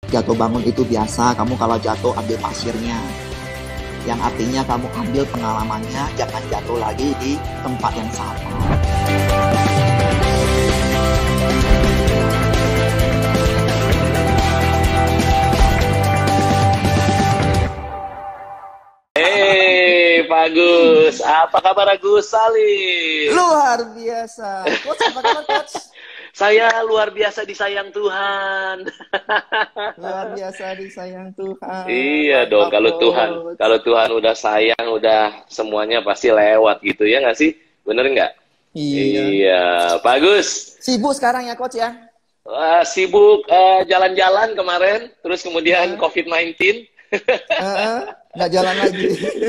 Jatuh bangun itu biasa, kamu kalau jatuh ambil pasirnya. Yang artinya kamu ambil pengalamannya, jangan jatuh lagi di tempat yang sama. Pak Agus, apa kabar Agus Salim? Luar biasa. Coach, apa kabar Coach? Saya luar biasa disayang Tuhan. Luar biasa disayang Tuhan. Iya dong, kalau Tuhan udah sayang, udah semuanya pasti lewat gitu ya nggak sih? Bener nggak? Iya. Iya, Pak Agus. Sibuk sekarang ya Coach ya? Sibuk jalan-jalan kemarin, terus kemudian COVID-19. Nggak jalan lagi.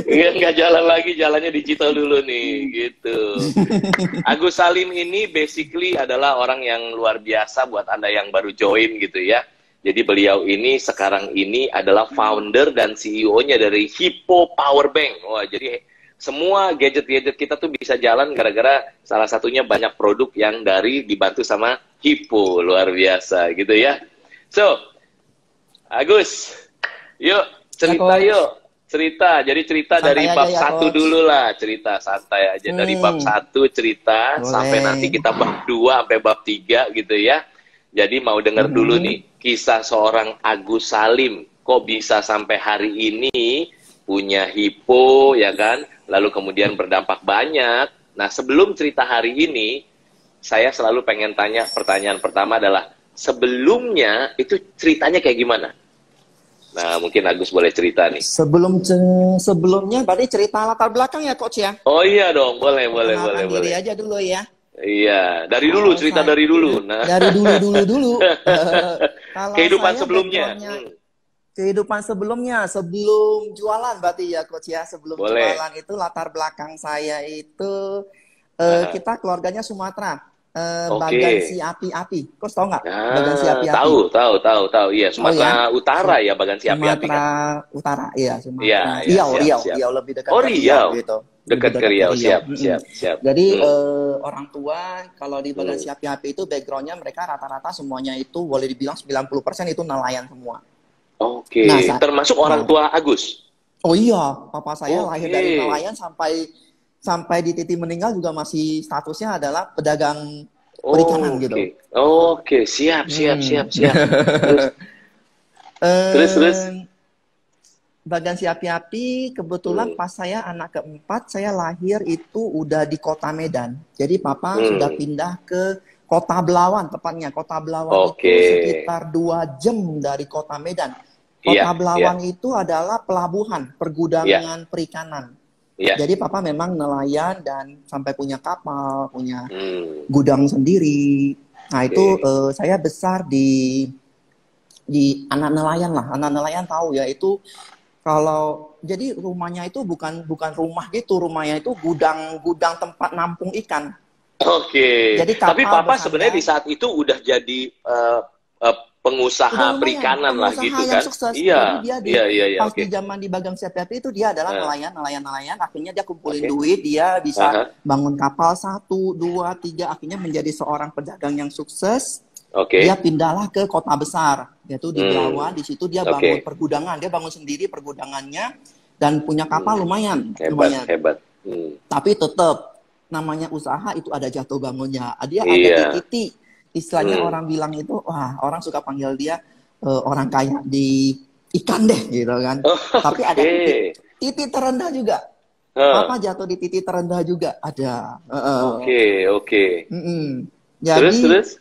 Nggak jalan lagi, jalannya digital dulu nih, gitu. Agus Salim ini basically adalah orang yang luar biasa buat Anda yang baru join gitu ya. Jadi beliau ini sekarang ini adalah founder dan CEO-nya dari Hippo Power Bank. Wah, jadi semua gadget-gadget kita tuh bisa jalan gara-gara salah satunya banyak produk yang dibantu sama Hippo. Luar biasa gitu ya. So, Agus, yuk cerita yuk. Cerita, jadi cerita santai dari bab ya, 1 dulu lah, cerita santai aja. Dari bab 1 cerita, sampai nanti kita bab 2 sampai bab 3 gitu ya. Jadi mau denger dulu nih, kisah seorang Agus Salim, kok bisa sampai hari ini punya Hippo, ya kan? Lalu kemudian berdampak banyak. Nah, sebelum cerita hari ini, saya selalu pengen tanya, pertanyaan pertama adalah, sebelumnya itu ceritanya kayak gimana? Nah, mungkin Agus boleh cerita nih. Sebelumnya berarti cerita latar belakang ya Coach ya? Oh iya dong, boleh. Diri aja dulu ya. Iya, dari dulu, cerita dari dulu. Nah. Dari dulu. Kehidupan sebelumnya. Kehidupan sebelumnya, sebelum jualan berarti ya Coach ya. Sebelum jualan itu latar belakang saya itu, kita keluarganya Sumatera. Bagansi api-api. Kau tahu nggak? Bagansi api-api. Tahu. Iya, Sumatera Utara ya, Bagansi api-api. Sumatera Utara, iya, Sumatera. Riau lebih dekat. Oh, Riau. Gitu. Dekat ke Riau, siap. Jadi orang tua kalau di Bagansi api-api itu backgroundnya mereka rata-rata semuanya itu boleh dibilang 90% itu nelayan semua. Oke. Nah, termasuk orang tua Agus. Oh iya, papa saya lahir dari nelayan sampai di titik meninggal juga masih statusnya adalah pedagang perikanan gitu. Oke, siap. Terus. Bagansi api-api, kebetulan pas saya anak keempat, saya lahir itu udah di kota Medan. Jadi papa sudah pindah ke kota Belawan, tepatnya kota Belawan itu sekitar 2 jam dari kota Medan. Kota Belawan itu adalah pelabuhan, pergudangan perikanan. Jadi papa memang nelayan dan sampai punya kapal, punya gudang sendiri. Nah itu saya besar di anak nelayan lah. Anak nelayan tahu ya itu kalau jadi rumahnya itu bukan rumah gitu, rumahnya itu gudang tempat nampung ikan. Jadi tapi papa sebenarnya di saat itu udah jadi pengusaha perikanan lah gitu kan. Iya. Pas di zaman di Bagansi api-api itu dia adalah nelayan, akhirnya dia kumpulin duit, dia bisa bangun kapal 1, 2, 3, akhirnya menjadi seorang pedagang yang sukses. Dia pindahlah ke kota besar, yaitu di Belawan. Di situ dia bangun pergudangan, dia bangun sendiri pergudangannya dan punya kapal lumayan. Hebat. Tapi tetap namanya usaha itu ada jatuh bangunnya. Dia ada di titik. Istilahnya orang bilang itu, wah orang suka panggil dia orang kaya di ikan deh gitu kan. Tapi ada titik terendah juga. Papa jatuh di titik terendah juga ada. Oke. Jadi, terus?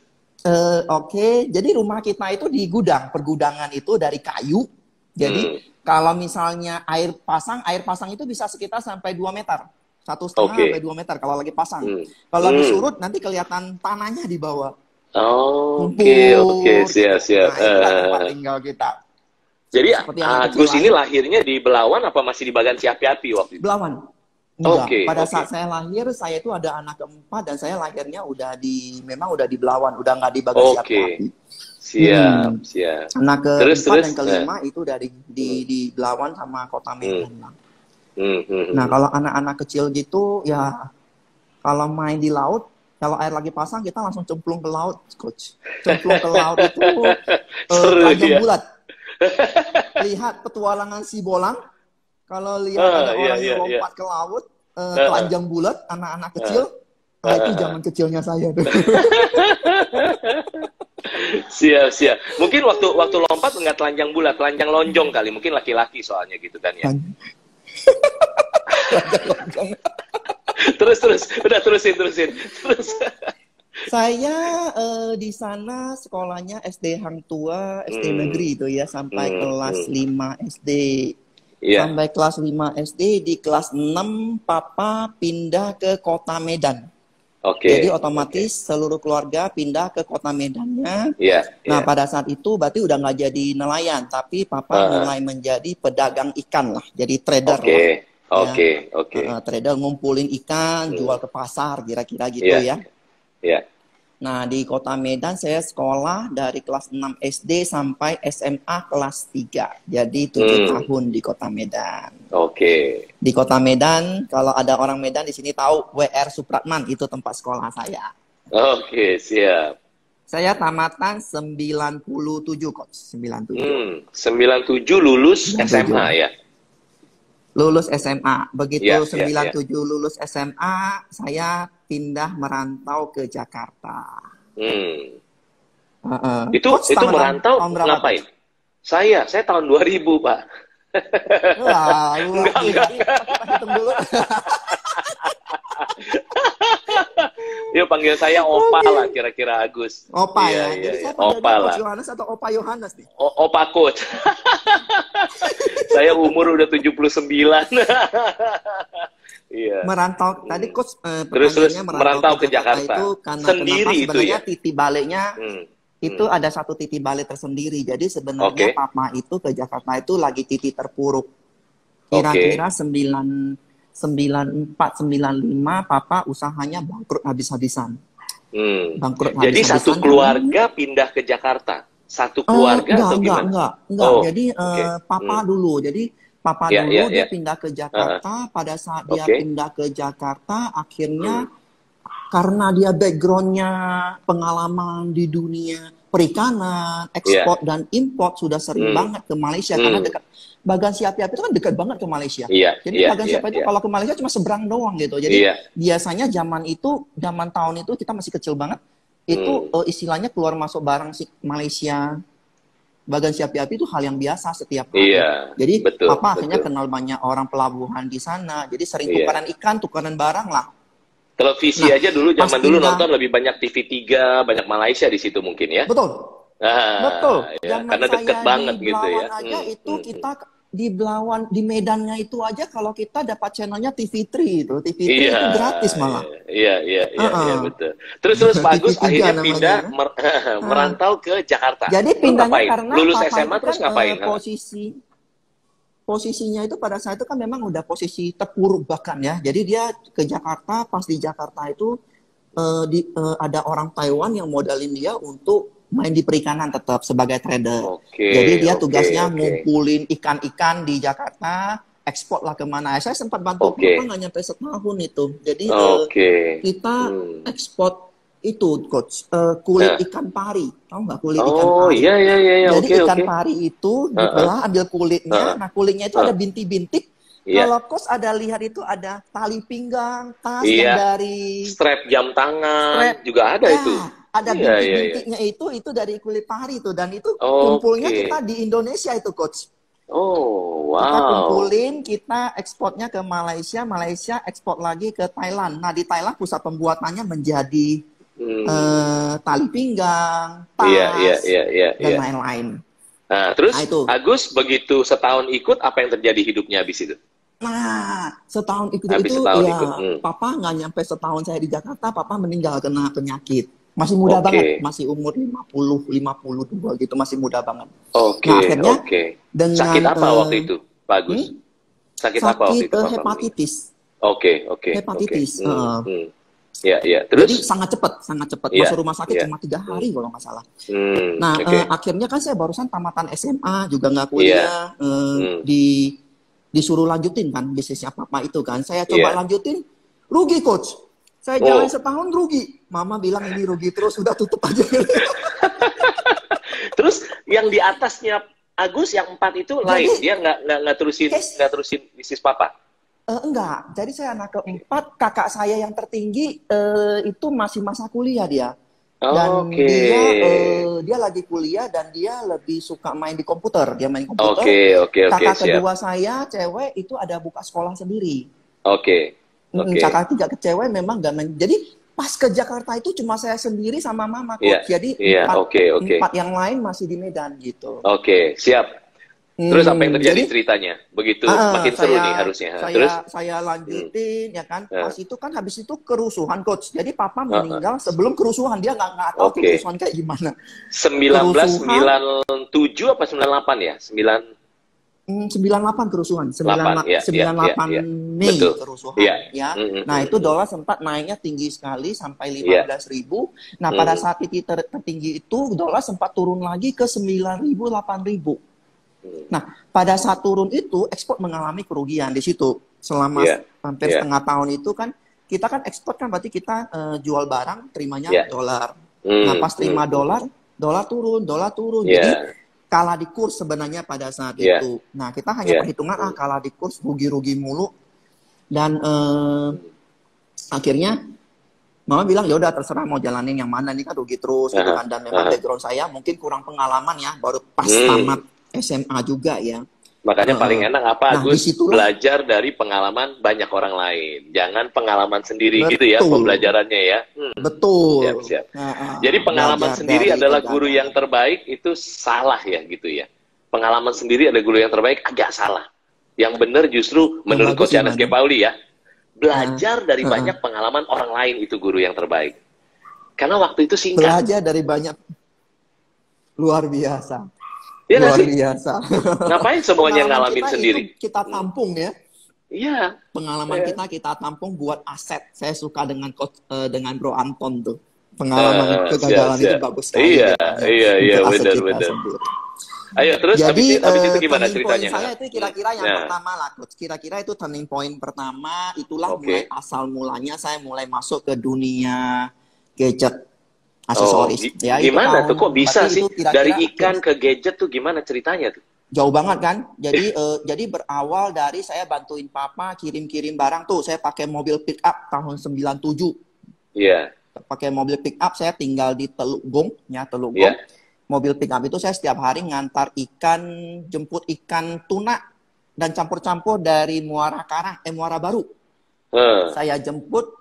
Jadi rumah kita itu di gudang. Pergudangan itu dari kayu. Jadi kalau misalnya air pasang itu bisa sekitar sampai 2 meter. 1,5 sampai 2 meter kalau lagi pasang. Kalau lagi surut nanti kelihatan tanahnya di bawah. Oke, siap. Tempat tinggal kita. Jadi Agus ini lahirnya di Belawan apa masih di Bagansi api-api waktu itu? Belawan. Pada saat saya lahir, saya itu ada anak keempat dan saya lahirnya memang udah di Belawan, udah nggak di Bagansi api-api. Siap. Anak keempat dan kelima itu dari di Belawan sama kota Medan. Nah kalau anak-anak kecil gitu ya kalau main di laut. Kalau air lagi pasang, kita langsung cemplung ke laut, Coach. Cemplung ke laut itu tajam bulat. Lihat petualangan si Bolang. Kalau lihat ada orang yang lompat ke laut, telanjang bulat, anak-anak kecil, nah itu zaman kecilnya saya tuh. Siap. Mungkin waktu lompat nggak telanjang bulat, telanjang lonjong kali. Mungkin laki-laki soalnya gitu kan ya. Terus. Udah terusin. Terus. Saya di sana sekolahnya SD Hang Tua, SD Negeri itu ya, sampai kelas 5 SD. Sampai kelas 5 SD, di kelas 6 Papa pindah ke kota Medan. Jadi otomatis seluruh keluarga pindah ke kota Medannya. Nah pada saat itu berarti udah nggak jadi nelayan, tapi Papa mulai menjadi pedagang ikan lah, jadi trader lah. Trader ngumpulin ikan, jual ke pasar, kira-kira gitu ya. Nah di kota Medan saya sekolah dari kelas 6 SD sampai SMA kelas 3. Jadi 7 tahun di kota Medan. Di kota Medan, kalau ada orang Medan di sini tahu WR Supratman, itu tempat sekolah saya. Siap. Saya tamatan 97 coach, 97. 97 lulus 97. SMA ya. Lulus SMA. Begitu 97 lulus SMA, saya pindah merantau ke Jakarta. Itu merantau ngapain? Saya tahun 2000, Pak. Wah, enggak. Hitung dulu. Yuk panggil saya Opa lah kira-kira Agus. Opa ya. Jadi saya panggilnya Coach Yohanes atau Opa Yohanes nih? Opa Coach. Saya umur udah 79. Merantau tadi Coach terus merantau ke Jakarta itu karena sendiri itu ya. Titik baliknya itu ada satu titik balik tersendiri. Jadi sebenarnya Papa itu ke Jakarta itu lagi titik terpuruk. Kira-kira 94, 95 Papa usahanya bangkrut habis-habisan. Jadi satu keluarga pindah ke Jakarta. Satu keluarga atau gimana? Enggak. Jadi Papa dulu. Jadi Papa dulu dia pindah ke Jakarta. Pada saat dia pindah ke Jakarta, akhirnya karena dia backgroundnya pengalaman di dunia perikanan, ekspor dan import sudah sering banget ke Malaysia karena dekat. Bagan Si Api-Api itu kan dekat banget ke Malaysia. Jadi Bagan Si Api-Api itu kalau ke Malaysia cuma seberang doang gitu. Jadi biasanya zaman tahun itu kita masih kecil banget. Itu istilahnya keluar masuk barang Malaysia. Bagan Si Api-Api itu hal yang biasa setiap hari. Jadi Papa akhirnya kenal banyak orang pelabuhan di sana. Jadi sering tukaran ikan, tukaran barang lah. Televisi aja dulu, zaman dulu nonton lebih banyak TV3, banyak Malaysia di situ mungkin ya. Betul. Karena deket banget gitu ya. Aja itu kita di Belawan, di Medannya itu aja kalau kita dapat channelnya TV3 itu. TV3 itu gratis malah. Iya, betul. Terus Pak Agus akhirnya pindah merantau ke Jakarta. Jadi pindahnya karena lulus SMA terus ngapain? Posisinya itu pada saat itu kan memang udah posisi terpuruk bahkan ya. Jadi dia ke Jakarta, pas di Jakarta itu ada orang Taiwan yang modalin dia untuk main di perikanan tetap sebagai trader. Jadi dia tugasnya ngumpulin ikan-ikan di Jakarta, ekspor lah kemana. Saya sempat bantu Papa nggak nyampe setahun itu. Jadi kita ekspor itu Coach, kulit ikan pari. Tahu nggak kulit ikan pari? Jadi ikan pari itu dibelah, ambil kulitnya. Nah kulitnya itu ada bintik-bintik. Kalau Coach ada lihat itu ada tali pinggang, tas yang dari strap jam tangan juga ada itu. Ada bintik-bintiknya itu dari kulit pari itu, dan itu kumpulnya kita di Indonesia itu Coach. Kita kumpulin, kita ekspornya ke Malaysia, Malaysia ekspor lagi ke Thailand. Nah di Thailand pusat pembuatannya menjadi tali pinggang, tas, dan lain-lain. Nah terus Agus begitu setahun ikut, apa yang terjadi hidupnya habis itu? Nah, setahun ikut Papa nggak nyampe setahun saya di Jakarta, Papa meninggal kena penyakit. Masih muda banget, masih umur 52 gitu, masih muda banget. Nah, akhirnya dengan sakit apa waktu itu, Pak Agus? Sakit apa waktu itu? Hepatitis. Hepatitis. Terus? Jadi sangat cepat. Masuk rumah sakit cuma 3 hari kalau nggak salah. Nah, akhirnya kan saya barusan tamatan SMA, juga nggak kuliah. Disuruh lanjutin kan bisnisnya Papa itu kan. Saya coba lanjutin, rugi Coach. Saya jalan setahun rugi. Mama bilang ini rugi terus, sudah tutup aja. Terus yang di atasnya Agus yang 4 itu Jadi, lain, dia nggak terusin bisnis papa. enggak, jadi saya anak keempat, kakak saya yang tertinggi itu masih masa kuliah dia. Dan Oke. dia lagi kuliah dan dia lebih suka main di komputer. Dia main komputer. Oke, Kakak siap. kedua saya cewek itu ada buka sekolah sendiri. Oke. Kakak ketiga cewek memang gak main. Jadi pas ke Jakarta itu cuma saya sendiri sama mama kok. Iya, Jadi iya, oke. empat yang lain masih di Medan gitu. Oke, siap. Terus apa yang terjadi Jadi, ceritanya? Begitu makin seru nih harusnya. Terus saya lanjutin ya kan. Pas itu kan habis itu kerusuhan coach. Jadi papa meninggal sebelum kerusuhan, dia nggak tahu kerusuhan kayak gimana. 1997 apa 98 ya? 98 kerusuhan, 98 Mei betul. kerusuhan ya. Nah, itu dolar sempat naiknya tinggi sekali sampai 15.000. Nah, pada saat itu tertinggi itu dolar sempat turun lagi ke 9.000, 8.000. Nah, pada saat turun itu ekspor mengalami kerugian di situ selama hampir setengah tahun itu kan kita kan ekspor kan berarti kita jual barang terimanya dolar. Nah, pas terima dolar turun. Jadi kalah di kurs sebenarnya pada saat itu. Nah, kita hanya perhitungan kalah di kurs, rugi-rugi mulu. Dan akhirnya mama bilang ya udah terserah mau jalanin yang mana, ini kan rugi terus gitu kan. Dan memang background saya mungkin kurang pengalaman ya, baru pas tamat SMA juga ya. Makanya paling enak apa, Agus? Belajar dari pengalaman banyak orang lain. Jangan pengalaman sendiri gitu ya pembelajarannya ya. Betul. Siap. Jadi pengalaman sendiri adalah guru yang terbaik, itu salah ya gitu ya. Pengalaman sendiri ada guru yang terbaik, agak salah. Yang benar justru menurut Coach Yanes G. Pauli ya, belajar dari banyak pengalaman orang lain itu guru yang terbaik. Karena waktu itu singkat. Belajar dari banyak, luar biasa. Ya, luar biasa. Ngapain semuanya ngalamin sendiri? Kita tampung ya. Iya. Pengalaman kita tampung buat aset. Saya suka dengan Bro Anton tuh. Pengalaman kegagalan itu bagus sekali. Iya, benar. Ayo terus jadi, habis itu gimana ceritanya? Saya itu kira-kira yang pertama lah, Coach. Kira-kira itu turning point pertama, itulah mulai asal mulanya saya mulai masuk ke dunia gadget. Aksesoris. Ya, gimana tuh kok bisa sih dari ikan ke gadget tuh gimana ceritanya tuh? Jauh banget kan. Jadi berawal dari saya bantuin papa kirim-kirim barang tuh. Saya pakai mobil pick up tahun 97. Iya. Pakai mobil pick up, saya tinggal di Teluk Gong. Mobil pick up itu saya setiap hari ngantar ikan, jemput ikan tuna dan campur-campur dari Muara Baru. Saya jemput.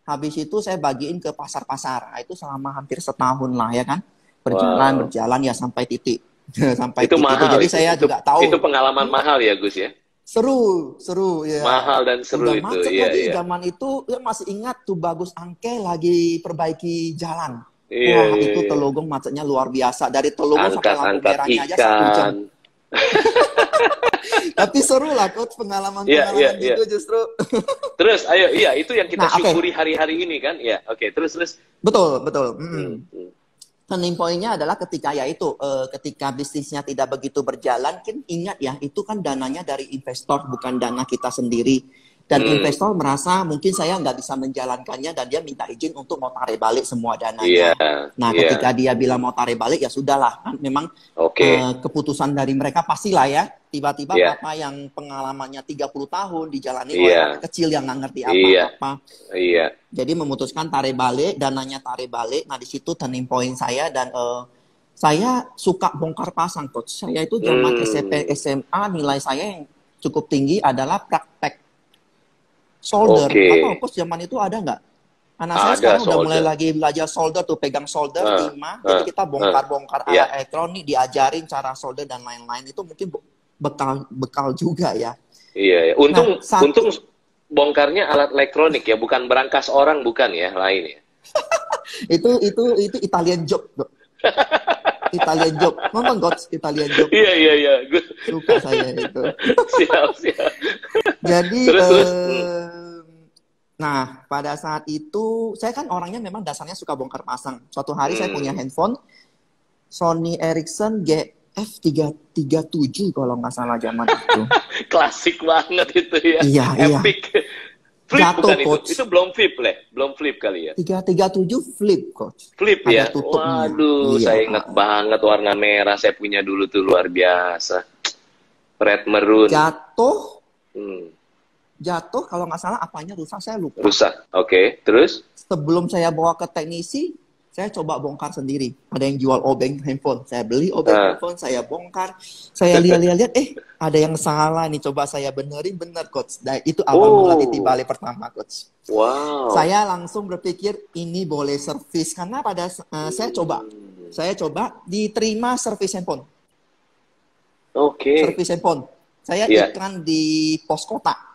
Habis itu saya bagiin ke pasar-pasar. Nah, itu selama hampir setahun lah ya kan. Berjalan ya sampai titik. Sampai itu titik mahal. Jadi saya juga tahu. Itu pengalaman mahal ya Gus ya? Seru ya. Mahal dan seru udah itu. Iya. Zaman itu ya masih ingat tuh Bagus Angke lagi perbaiki jalan. Itu Telogong macetnya luar biasa. Dari Telogong sampai lampu merahnya aja 1 jam. Tapi seru lah Coach, pengalaman gitu justru. Terus ayo, itu yang kita syukuri hari-hari ini kan. Ya, terus. Betul. Turning point-nya adalah ketika ketika bisnisnya tidak begitu berjalan, kan ingat ya, itu kan dananya dari investor, bukan dana kita sendiri. Dan investor merasa mungkin saya nggak bisa menjalankannya dan dia minta izin untuk mau tarik balik semua dananya. Ketika dia bilang mau tarik balik, ya sudahlah. Kan memang keputusan dari mereka pastilah ya. Tiba-tiba Papa yang pengalamannya 30 tahun dijalani oleh anak kecil yang nggak ngerti apa-apa. Jadi memutuskan tarik balik, dananya tarik balik. Nah di situ turning point saya dan saya suka bongkar pasang Coach. Saya itu zaman SMP SMA nilai saya yang cukup tinggi adalah praktek solder. Apa Coach zaman itu ada nggak? Anak saya sekarang udah mulai lagi belajar solder tuh, pegang solder, timah. Jadi kita bongkar-bongkar alat elektronik, diajarin cara solder dan lain-lain. Itu mungkin bekal juga ya. Iya. Untung bongkarnya alat elektronik ya, bukan berangkas orang, bukan ya, lain ya. itu Italian job, bro. Italian job, nonton Coach Italian job. Iya. Suka saya itu. Siap. Jadi, nah pada saat itu saya kan orangnya memang dasarnya suka bongkar pasang. Suatu hari saya punya handphone Sony Ericsson GF337 kalau nggak salah zaman itu. Klasik banget itu ya. Iya. Epic. Flip Jatuh, bukan Coach. itu belum flip belum flip kali ya. 337 flip, Coach. Flip Ada ya. tutupnya. Waduh, Iya. saya ingat banget warna merah saya punya dulu tuh luar biasa. Red maroon. Jatuh, Hmm. jatuh kalau nggak salah apanya rusak, saya lupa. Rusak. Oke, terus? Sebelum saya bawa ke teknisi, saya coba bongkar sendiri. Ada yang jual obeng handphone. Saya beli obeng handphone, saya bongkar. Saya lihat-lihat, ada yang salah nih. Coba saya benerin, bener, Coach. Nah, itu awal mula titik balik pertama, Coach. Wow. Saya langsung berpikir, ini boleh servis. Karena saya coba diterima servis handphone. Oke. Servis handphone. Saya iklan di pos kota.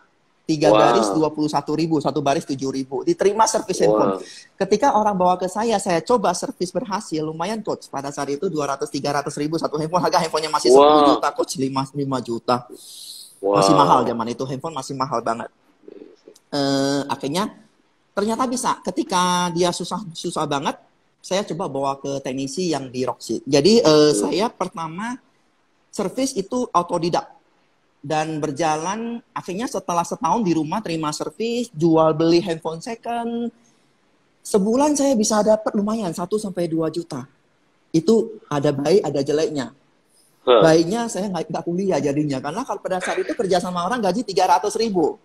3 baris 21.000, 1 baris 7.000. Diterima servis handphone. Ketika orang bawa ke saya coba servis berhasil, lumayan, Coach. Pada saat itu 200-300 ribu satu handphone. Harga handphonenya masih 10 juta, Coach. 5 juta. Masih mahal zaman itu. Handphone masih mahal banget. Akhirnya ternyata bisa. Ketika dia susah banget, saya coba bawa ke teknisi yang di Roxy. Jadi saya pertama servis itu autodidak. Dan berjalan, akhirnya setelah setahun di rumah terima servis, jual beli handphone second, sebulan saya bisa dapat lumayan 1-2 juta. Itu ada baik, ada jeleknya. Baiknya saya nggak kuliah jadinya, karena kalau pada saat itu kerja sama orang gaji 300 ribu.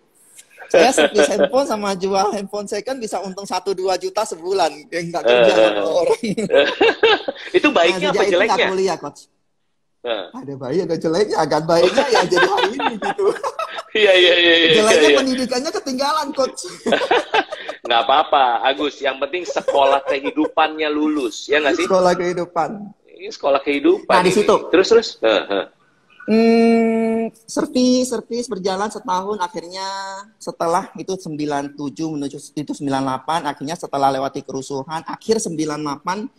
Saya servis handphone sama jual handphone second bisa untung 1-2 juta sebulan. Nggak kerja sama orang. Itu baiknya apa jeleknya? Nggak kuliah, Coach. Ada baik, ada jeleknya. Agak baiknya ya jadi hari ini gitu. Iya. Jeleknya pendidikannya ketinggalan, Coach. Nggak apa-apa, Agus. Yang penting sekolah kehidupannya lulus, ya nggak sih? Sekolah kehidupan. Ini sekolah kehidupan. Nah, di situ. Terus. Servis berjalan setahun, akhirnya setelah itu 97 menuju itu 98, akhirnya setelah lewati kerusuhan, akhir 98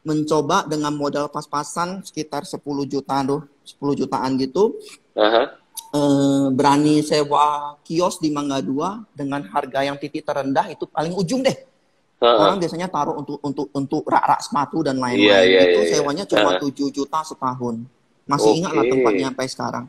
mencoba dengan modal pas-pasan sekitar 10 jutaan gitu. Berani sewa kios di Mangga 2 dengan harga yang titik terendah, itu paling ujung deh. Orang biasanya taruh untuk rak-rak sepatu dan lain-lain. Itu sewanya cuma 7 juta setahun. Masih ingat lah tempatnya sampai sekarang.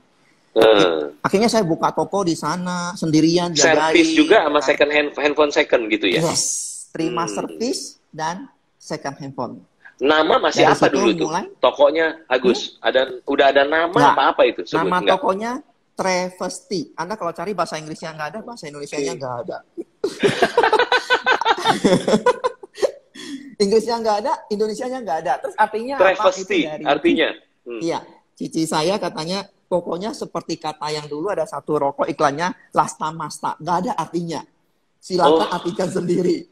Akhirnya saya buka toko di sana sendirian, jagain. Servis juga sama handphone second gitu ya? Yes, terima servis dan second handphone. Nama masih dari apa dulu tuh? Tokonya Agus, udah ada nama apa itu? Nama tokonya Travesty. Anda kalau cari bahasa Inggrisnya nggak ada, bahasa Indonesianya nggak ada. Inggrisnya nggak ada, Indonesianya nggak ada. Terus artinya Travesty, apa? artinya? Iya, cici saya katanya pokoknya seperti kata yang dulu ada satu rokok iklannya Lasta Masta. Nggak ada artinya. Silakan artikan sendiri.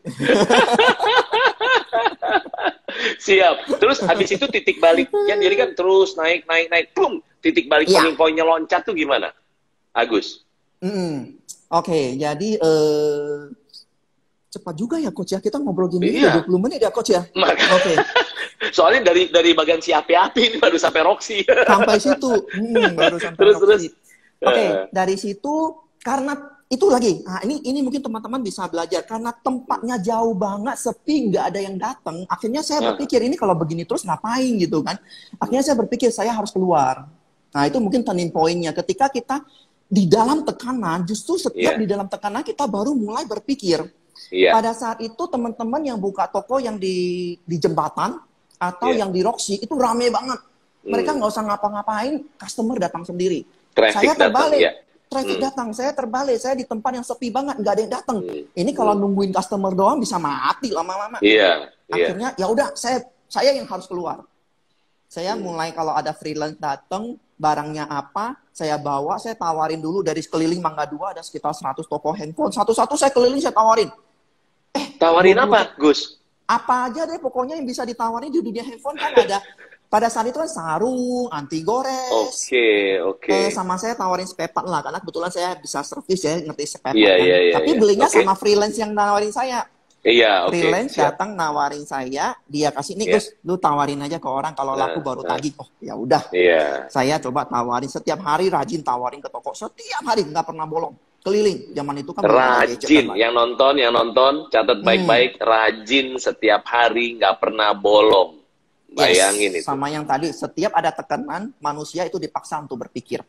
Siap. Terus habis itu titik baliknya, jadi kan terus naik, boom. Titik balik turning point-nya loncat tuh gimana, Agus? Oke, jadi cepat juga ya, Coach ya. Kita ngobrol gini 20 menit ya, Coach ya. Oke. Soalnya dari bagian si api-api ini baru sampai Roxy. Sampai situ. Baru sampai Roxy. Oke, dari situ karena itu lagi. Nah, ini mungkin teman-teman bisa belajar karena tempatnya jauh banget, sepi, nggak ada yang datang. Akhirnya saya berpikir ini kalau begini terus ngapain gitu kan. Akhirnya saya berpikir saya harus keluar. Nah, itu mungkin turning point-nya. Ketika kita di dalam tekanan, justru setiap di dalam tekanan kita baru mulai berpikir. Pada saat itu teman-teman yang buka toko yang di jembatan atau yang di Roxy itu rame banget. Mereka nggak usah ngapa-ngapain, customer datang sendiri. Saya terbalik. Traffic datang, saya terbalik, saya di tempat yang sepi banget, nggak ada yang datang. Ini kalau nungguin customer doang bisa mati lama-lama. Akhirnya ya udah, saya yang harus keluar. Saya mulai kalau ada freelance datang, barangnya apa, saya bawa, saya tawarin dulu dari sekeliling Mangga 2 ada sekitar 100 toko handphone. Satu-satu saya keliling, saya tawarin. Tawarin apa, Gus? Apa aja deh pokoknya yang bisa ditawarin di dunia handphone kan ada. Pada saat itu kan sarung, anti gores. Oke. Sama saya tawarin spare part lah, karena kebetulan saya bisa servis ya, ngerti spare part. Tapi belinya sama freelance yang nawarin saya. Freelance datang nawarin saya, dia kasih nih Gus, lu tawarin aja ke orang kalau laku baru tagih. Oh ya udah. Saya coba tawarin setiap hari, rajin tawarin ke toko setiap hari, nggak pernah bolong. Keliling, zaman itu kan rajin. Yang nonton catat baik-baik, rajin setiap hari, nggak pernah bolong. Bayangin itu. Sama yang tadi, setiap ada tekanan, manusia itu dipaksa untuk berpikir.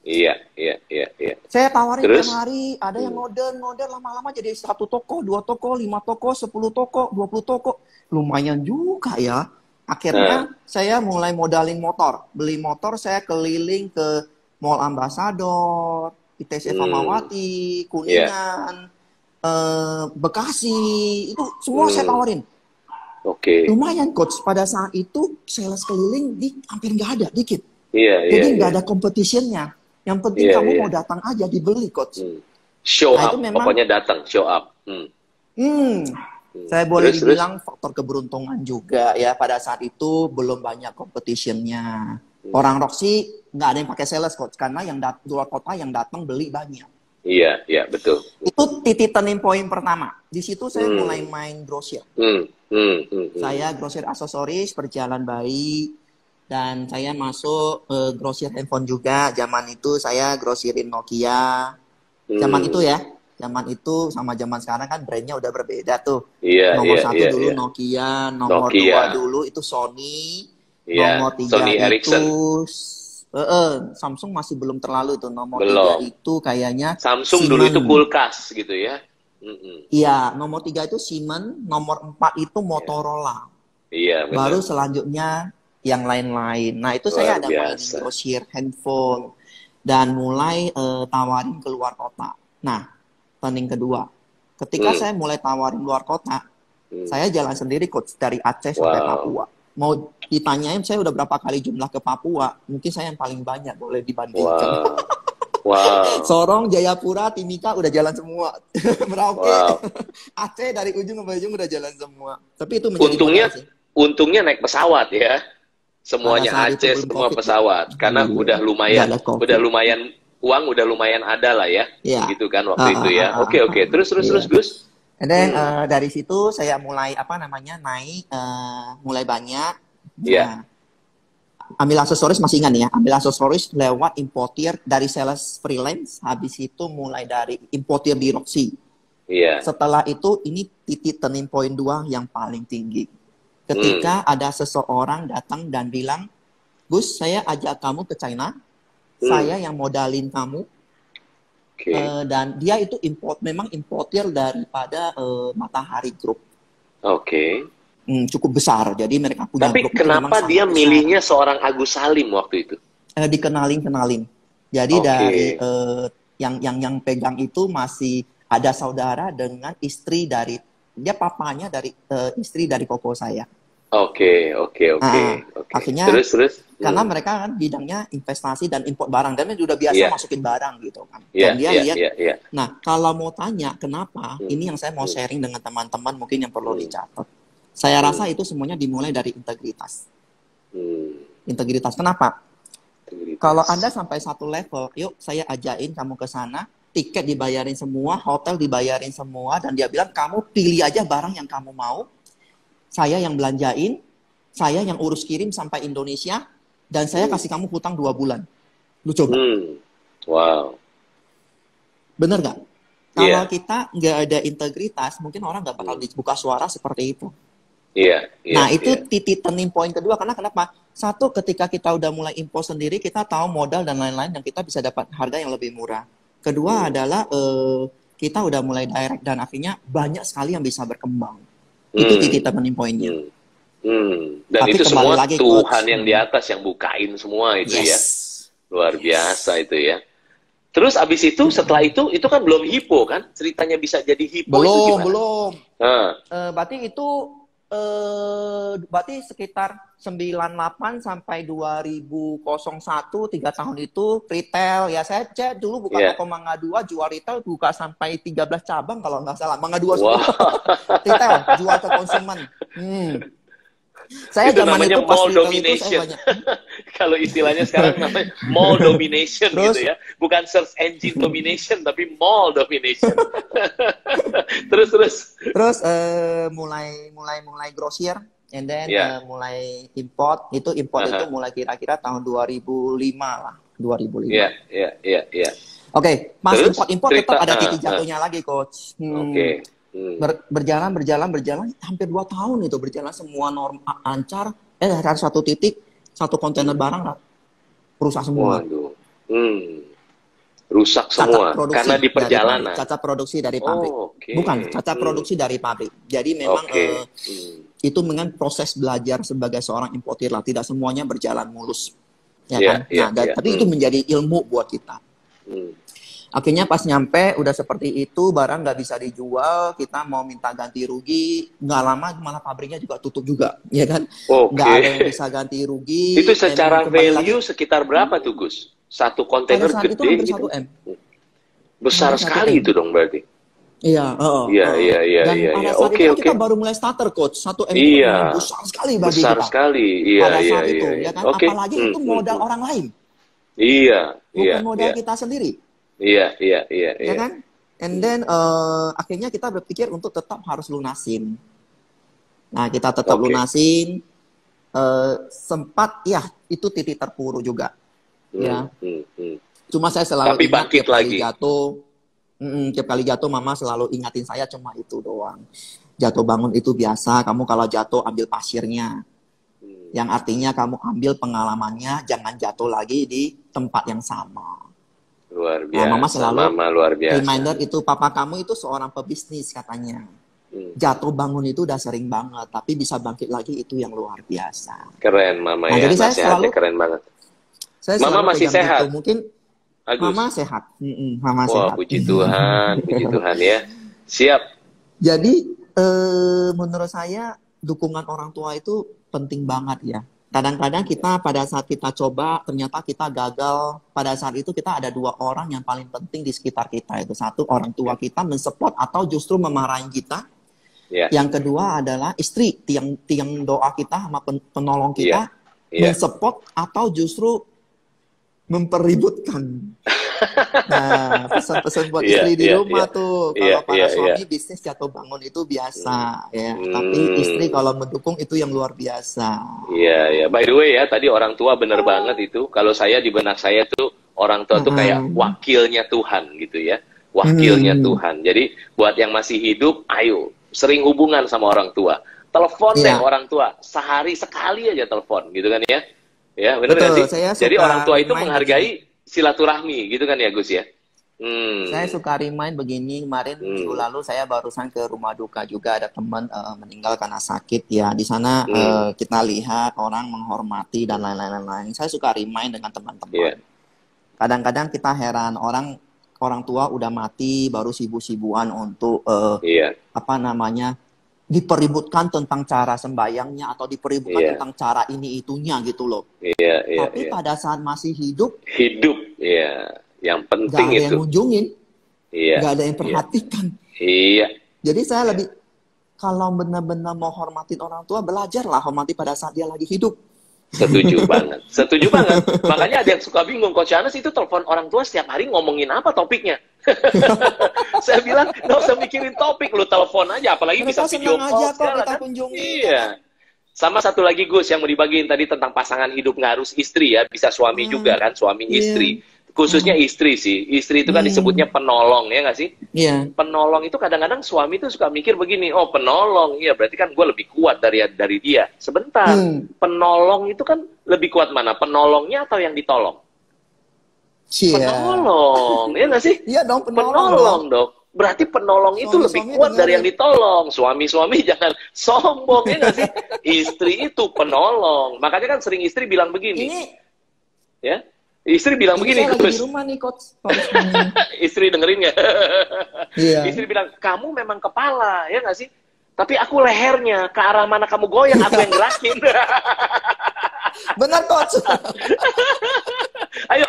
Iya, iya, iya, iya. Saya tawarin Terus? tiap hari, ada yang ngorder, lama-lama jadi 1 toko, 2 toko, 5 toko, 10 toko, 20 toko. Lumayan juga ya. Nah, Akhirnya saya mulai modalin motor. Beli motor, saya keliling ke Mall Ambassador, ITC hmm, Famawati, iya, Kuningan, Bekasi. Itu semua saya hmm, tawarin. oke. Lumayan coach, pada saat itu sales keliling hampir nggak ada, dikit. Iya, iya, Jadi iya, nggak ada competitionnya. Yang penting iya, kamu iya. mau datang aja dibeli coach. Hmm. Show Nah itu up, memang, pokoknya datang, show up. hmm, Hmm. saya boleh Terus, terus? dibilang faktor keberuntungan juga ya. Pada saat itu belum banyak competitionnya. Hmm. Orang Roxy nggak ada yang pakai sales coach karena yang luar kota yang datang beli banyak. Iya, iya, betul, Itu betul. titik turning point pertama. Di situ saya mulai Hmm, main grosir. hmm, hmm, hmm, hmm. Saya grosir aksesoris berjalan baik dan saya masuk grosir handphone juga. Zaman itu saya grosirin Nokia. Zaman itu Hmm. ya, zaman itu sama zaman sekarang kan brandnya udah berbeda tuh. Iya, Nomor iya, satu iya, dulu iya. Nokia, nomor Nokia, dua dulu itu Sony, nomor iya. tiga Sony itu Ericsson, Samsung masih belum terlalu tuh. Nomor tiga belum. itu kayaknya Samsung dulu itu Siemens. kulkas gitu ya. Mm-mm. Iya, nomor tiga itu Siemens, nomor empat itu Iya, Motorola. iya, Baru benar. selanjutnya yang lain-lain. Nah, itu saya Luar ada mainin biasa. grosir handphone dan mulai tawarin ke luar kota. Nah, turning kedua. Ketika Hmm, saya mulai tawarin luar kota, hmm. saya jalan sendiri coach dari Aceh sampai Wow, Papua. Mau ditanyain saya udah berapa kali jumlah ke Papua, mungkin saya yang paling banyak boleh dibandingkan. wow, wow, Sorong, Jayapura, Timika udah jalan semua. Merauke, wow. Aceh dari ujung ke ujung udah jalan semua. Tapi itu menjadi Untungnya, modal sih. untungnya naik pesawat ya. Pada Semuanya saat itu Aceh, belum semua COVID ya. pesawat. Karena Iya, nggak ada udah COVID. lumayan uang, udah lumayan ada lah ya. Iya. Begitu kan Ah, waktu itu ah, ah, ya. ah, Oke, ah, oke. Terus, terus, iya. terus, Gus. And then Hmm, dari situ saya mulai apa namanya naik, mulai banyak. iya. Nah, ambil aksesoris masih ingat nih ya. Ambil aksesoris lewat importir dari sales freelance. Habis itu mulai dari importir di Roxy. Iya. Setelah itu ini titik turning point 2 yang paling tinggi. Hmm, Ketika ada seseorang datang dan bilang, Gus, saya ajak kamu ke China, hmm. saya yang modalin kamu, Oke. dan dia itu memang importir daripada Matahari Group. Oke. Cukup besar, jadi mereka punya Tapi grup itu memang kenapa dia sangat besar. milihnya seorang Agus Salim waktu itu? Dikenalin. Jadi dari Oke. yang pegang itu masih ada saudara dengan istri dari dia papanya dari istri dari koko saya. Oke, oke, oke, Nah, oke. akhirnya Terus, terus. karena Hmm. mereka kan bidangnya investasi dan import barang dan dia udah biasa Iya, masukin barang gitu kan. iya, Dan dia iya, lihat, iya, iya. nah kalau mau tanya kenapa, Hmm, ini yang saya mau hmm, sharing dengan teman-teman mungkin yang perlu hmm, dicatat. Saya hmm, rasa itu semuanya dimulai dari integritas. hmm. Integritas. Kenapa? Kalau Anda Integritas. sampai satu level, yuk saya ajain kamu ke sana, tiket dibayarin semua, hotel dibayarin semua, dan dia bilang kamu pilih aja barang yang kamu mau, saya yang belanjain, saya yang urus kirim sampai Indonesia, dan saya Hmm, kasih kamu hutang 2 bulan. Lu coba. hmm. Wow. Bener nggak? Kalau Iya, kita nggak ada integritas, mungkin orang nggak bakal hmm. dibuka suara seperti itu. Iya, iya, Nah, itu iya. titik turning point kedua. Karena kenapa? Satu, ketika kita udah mulai impor sendiri, kita tahu modal dan lain-lain, dan kita bisa dapat harga yang lebih murah. Kedua Hmm, adalah kita udah mulai direct, dan akhirnya banyak sekali yang bisa berkembang. Itu titik hmm, turning point-nya. hmm, hmm. Dan Tapi itu kembali semua lagi, Tuhan Coach. yang di atas yang bukain semua itu Yes. ya. Luar biasa Yes. itu ya. Terus abis itu, setelah itu kan belum hipo kan? Ceritanya bisa jadi hipo itu Belum, gimana? belum. Ah, Berarti itu berarti sekitar 98 sampai 2001, 3 tahun itu retail. Ya saya cek dulu buka iya. toko Mangga 2, jual retail buka sampai 13 cabang kalau nggak salah. Mangga 2 semua. Wah, Retail, jual ke konsumen. Saya itu zaman namanya itu pas mall retail itu saya domination. banyak. Kalau istilahnya sekarang namanya mall domination gitu Terus ya. Bukan search engine domination, tapi mall domination. Terus, terus. terus mulai grosir, and then Ya, mulai import. Itu import itu aha. mulai kira-kira tahun 2005 lah, 2005. Ya, ya, ya, ya. Oke, Mas, Terus import cerita, tetap ada titik jatuhnya lagi, Coach. oke. Hmm. Berjalan, hampir 2 tahun itu berjalan semua lancar. Dari satu titik, satu kontainer barang rusak semua. Waduh. Hmm. Rusak semua karena di perjalanan. Cacat produksi dari pabrik. Okay. Bukan, cacat produksi dari pabrik. Jadi memang itu dengan proses belajar sebagai seorang importir lah. Tidak semuanya berjalan mulus. Ya kan? Tapi itu menjadi ilmu buat kita. Akhirnya pas nyampe udah seperti itu, barang nggak bisa dijual, kita mau minta ganti rugi, nggak lama malah pabriknya juga tutup juga, ya kan? Nggak ada yang bisa ganti rugi. Itu secara value sekitar berapa tuh Gus? Satu kontainer gede itu hampir gitu? 1M. Besar sekali itu dong berarti? Iya. Dan pada saat itu kita baru mulai starter, Coach. 1M itu besar sekali bagi kita. Besar sekali, pada saat itu, ya kan? Apalagi itu modal orang lain. Bukan modal kita sendiri. Iya. Ya kan? And then akhirnya kita berpikir untuk tetap harus lunasin. Nah, kita tetap lunasin. Sempat itu titik terpuruk juga. Ya. Cuma saya selalu tapi bangkit lagi. Tiap kali jatuh mama selalu ingatin saya cuma itu doang. Jatuh bangun itu biasa, kamu kalau jatuh ambil pasirnya. Yang artinya kamu ambil pengalamannya, jangan jatuh lagi di tempat yang sama. Luar biasa. Mama selalu luar biasa. Reminder itu, papa kamu itu seorang pebisnis katanya. Jatuh bangun itu udah sering banget, tapi bisa bangkit lagi itu yang luar biasa. Keren mama ya, jadi saya selalu, keren banget. Mama masih sehat? Itu. Mungkin Agus. Mama sehat. Mama sehat. Puji Tuhan, puji Tuhan ya. Siap. Jadi menurut saya dukungan orang tua itu penting banget ya. Kadang-kadang kita pada saat kita coba ternyata kita gagal. Pada saat itu kita ada 2 orang yang paling penting di sekitar kita. Itu satu, orang tua kita mensupport atau justru memarahin kita. Yang kedua adalah istri, tiang doa kita sama penolong kita mensupport atau justru mempeributkan. Nah, pesan-pesan buat istri di rumah tuh, kalau para suami bisnis jatuh bangun itu biasa ya, tapi istri kalau mendukung itu yang luar biasa. Iya. By the way ya, tadi orang tua bener banget itu. Kalau saya di benak saya tuh orang tua tuh kayak wakilnya Tuhan gitu ya, wakilnya Tuhan. Jadi buat yang masih hidup, ayo sering hubungan sama orang tua. Telepon deh orang tua, sehari sekali aja telepon gitu kan ya. Ya, benar nggak sih? Jadi orang tua itu menghargai silaturahmi, gitu kan ya Gus ya? Saya suka remind begini, kemarin minggu lalu saya barusan ke rumah duka juga, ada teman meninggal karena sakit ya. Di sana kita lihat orang menghormati dan lain-lain. Saya suka remind dengan teman-teman. Kadang-kadang kita heran, orang tua udah mati baru sibuk-sibuan untuk dipeributkan tentang cara sembayangnya atau dipeributkan tentang cara ini itunya gitu loh. Tapi pada saat masih hidup yang penting gak ada yang ngunjungin, gak ada yang perhatikan. Jadi saya lebih, kalau benar-benar mau hormatin orang tua, belajarlah hormati pada saat dia lagi hidup. Setuju banget. Makanya ada yang suka bingung, Coach Anas itu telepon orang tua setiap hari ngomongin apa topiknya? Saya bilang, nggak usah mikirin topik, lu telepon aja, apalagi mereka bisa video call segala kan. Sama satu lagi Gus yang mau dibagiin tadi tentang pasangan hidup, nggak harus istri ya, bisa suami juga kan, suami istri. Khususnya istri sih, istri itu kan disebutnya penolong ya nggak sih? Penolong itu kadang-kadang suami tuh suka mikir begini, oh penolong, iya berarti kan gue lebih kuat dari dia. Sebentar, penolong itu kan lebih kuat mana? Penolongnya atau yang ditolong? Penolong, ya nggak sih? Iya dong, penolong dong. Berarti penolong itu lebih kuat dari yang ditolong. Suami-suami jangan sombong, ya nggak sih? Istri itu penolong. Makanya kan sering istri bilang begini. Ya? Istri bilang begini, Coach. Di rumah nih, Coach. Istri dengerin nggak? Istri bilang, kamu memang kepala, ya nggak sih? Tapi aku lehernya, ke arah mana kamu goyang, aku yang gerakin. Benar, Coach. Ayo,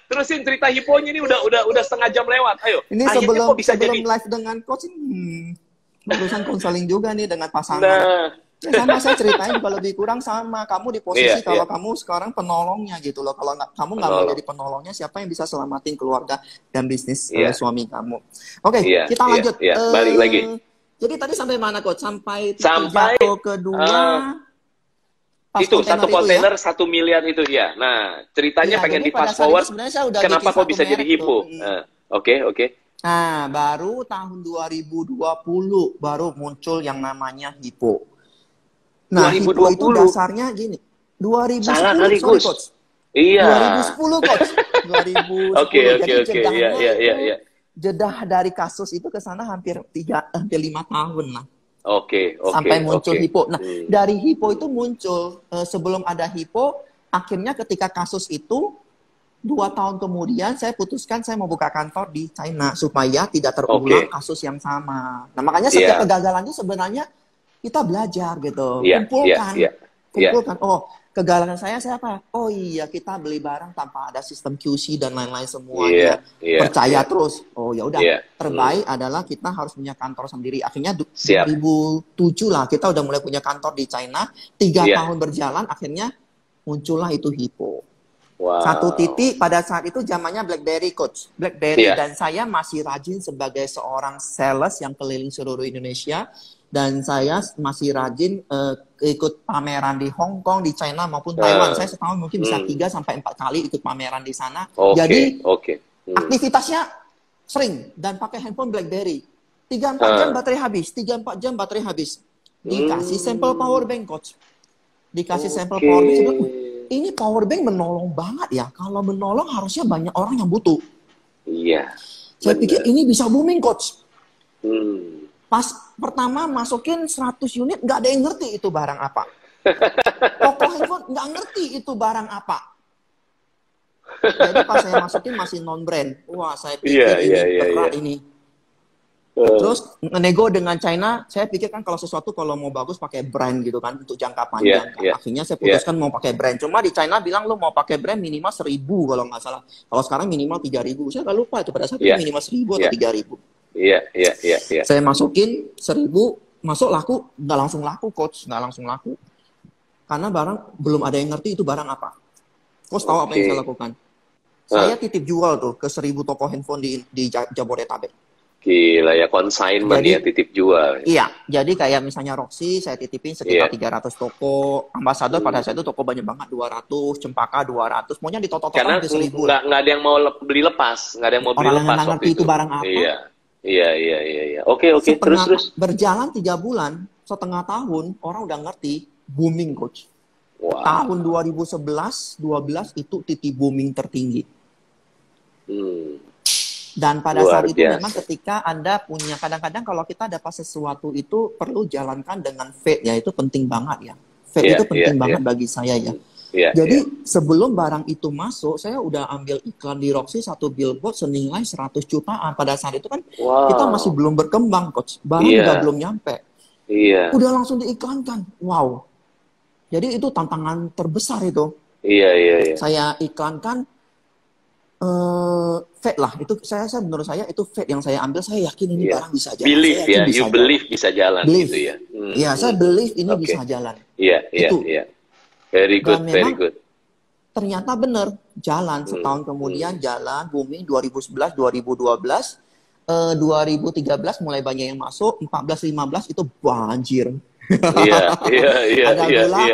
terusin cerita hiponya ini udah setengah jam lewat. Ayo. Ini sebelum live dengan Coach, barusan konseling juga nih dengan pasangan. Sama saya ceritain juga lebih kurang sama. Kamu di posisi kalau kamu sekarang penolongnya gitu loh. Kalau kamu nggak mau jadi penolongnya, siapa yang bisa selamatin keluarga dan bisnis suami kamu? Oke, kita lanjut. Balik lagi. Jadi tadi sampai mana, Coach? Sampai jatuh kedua. Itu satu kontainer 1 miliar itu ya. Nah, ceritanya pengen di fast forward. Kenapa kok bisa jadi hipo? Oke. Nah, baru tahun 2020 baru muncul yang namanya hipo. Nah, 2020 itu dasarnya gini. 2010, salah kali, Gus. Iya. 2010 coach. 2010. Oke. Jadi jedahnya Iya. jedah dari kasus itu ke sana hampir 5 tahun lah. Oke. Sampai muncul HIPO. Nah, dari HIPO itu muncul sebelum ada HIPO, akhirnya ketika kasus itu 2 tahun kemudian saya putuskan saya mau buka kantor di China supaya tidak terulang kasus yang sama. Nah, makanya setiap kegagalan itu sebenarnya kita belajar gitu. Kumpulkan. Oh, kegagalan saya apa? Oh iya, kita beli barang tanpa ada sistem QC dan lain-lain semuanya. Percaya terus. Oh ya udah, terbaik adalah kita harus punya kantor sendiri. Akhirnya 2007 lah kita udah mulai punya kantor di China. 3 tahun berjalan, akhirnya muncullah itu HIPO. Wow. Satu titik pada saat itu zamannya BlackBerry coach. BlackBerry dan saya masih rajin sebagai seorang sales yang keliling seluruh Indonesia. Dan saya masih rajin ikut pameran di Hong Kong, di China maupun Taiwan. Saya setahun mungkin bisa 3-4 kali ikut pameran di sana. Jadi aktivitasnya sering dan pakai handphone BlackBerry. 3-4 jam baterai habis. 3-4 jam baterai habis. Dikasih sampel power bank coach. Dikasih sampel power bank. Saya bilang, ini power bank menolong banget ya. Kalau menolong harusnya banyak orang yang butuh. Iya. Saya pikir ini bisa booming coach. Pas pertama masukin 100 unit, nggak ada yang ngerti itu barang apa. Toko handphone nggak ngerti itu barang apa. Jadi pas saya masukin masih non-brand. Wah, saya pikir ini berat ini. Terus nego dengan China, saya pikir kan kalau sesuatu kalau mau bagus pakai brand gitu kan untuk jangka panjang. Akhirnya saya putuskan mau pakai brand. Cuma di China bilang lu mau pakai brand minimal 1.000 kalau nggak salah. Kalau sekarang minimal 3.000. Saya nggak lupa itu pada saat itu minimal 1.000 atau 3.000. Iya. Saya masukin 1.000, masuk laku, nggak langsung laku coach, nggak langsung laku. Karena barang belum ada yang ngerti itu barang apa. Coach tahu apa yang saya lakukan? Saya titip jual tuh ke 1.000 toko handphone di Jabodetabek. Gila ya, consignment ya, titip jual. Iya, jadi kayak misalnya Roxy, saya titipin sekitar 300 toko. Ambasador pada saat itu toko banyak banget, 200, Cempaka 200. Maunya di toko-toko karena hampir 1.000. Nggak ada yang mau beli lepas, nggak ada yang mau beli lepas nggak ngerti itu barang apa. Iya. Oke, terus. Berjalan 3 bulan, setengah tahun, orang udah ngerti, booming coach. Wow. Tahun 2011-12 itu titik booming tertinggi. Dan pada saat itu memang ketika Anda punya, kadang-kadang kalau kita dapat sesuatu itu perlu jalankan dengan faith ya, itu penting banget ya. Faith itu penting banget bagi saya ya. Jadi sebelum barang itu masuk, saya udah ambil iklan di Roxy 1 billboard senilai 100 jutaan. Pada saat itu kan kita masih belum berkembang coach, barang juga belum nyampe. Udah langsung diiklankan. Wow. Jadi itu tantangan terbesar itu. Iya. Saya iklankan faith lah, itu saya menurut saya itu faith yang saya ambil. Saya yakin ini barang bisa jalan. Believe ya, you believe bisa jalan gitu ya. Iya, saya believe ini bisa jalan. Iya. Very good. Ternyata benar jalan. Setahun kemudian jalan booming. 2011, 2012, 2013 mulai banyak yang masuk. 14, 15 itu banjir. Iya. Ada gula,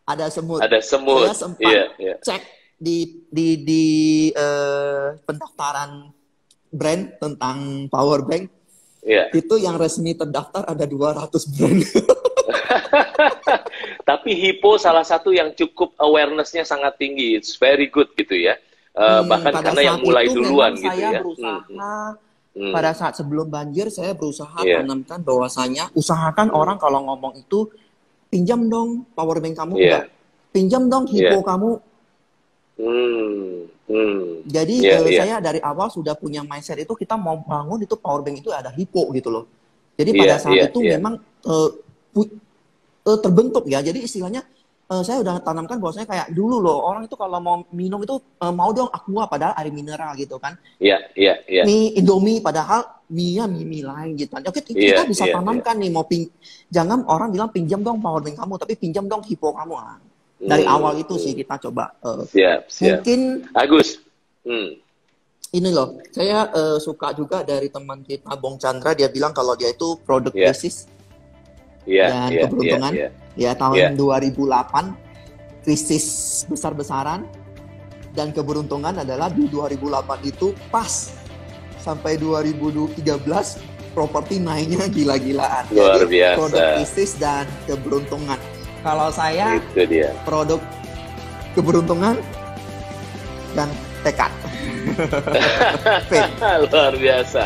ada semut. Saya sempat cek di pendaftaran brand tentang power bank. Itu yang resmi terdaftar ada 200 brand. Tapi HIPO salah satu yang cukup awareness-nya sangat tinggi. It's very good gitu ya. Bahkan karena yang mulai duluan gitu ya. Pada saat sebelum banjir saya berusaha tanamkan bahwasanya usahakan orang kalau ngomong itu pinjam dong power bank kamu, pinjam dong HIPO kamu. Jadi saya dari awal sudah punya mindset itu, kita mau bangun itu power bank itu ada HIPO gitu loh. Jadi pada saat itu memang terbentuk ya. Jadi istilahnya saya udah tanamkan bahwasanya kayak dulu loh, orang itu kalau mau minum itu mau dong Aqua padahal air mineral gitu kan. Mie Indomie padahal mie lain gitu. Oke, kita bisa tanamkan nih, jangan orang bilang pinjam dong power bank kamu, tapi pinjam dong HIPO kamu. Dari awal itu sih kita coba. Mungkin Agus. Ini loh, saya suka juga dari teman kita Bong Chandra, dia bilang kalau dia itu produk krisis dan keberuntungan. Tahun 2008 krisis besar-besaran dan keberuntungan adalah di 2008 itu pas sampai 2013 properti naiknya gila-gilaan. Luar biasa. Produk krisis dan keberuntungan. Kalau saya produk keberuntungan dan tekad. Luar biasa.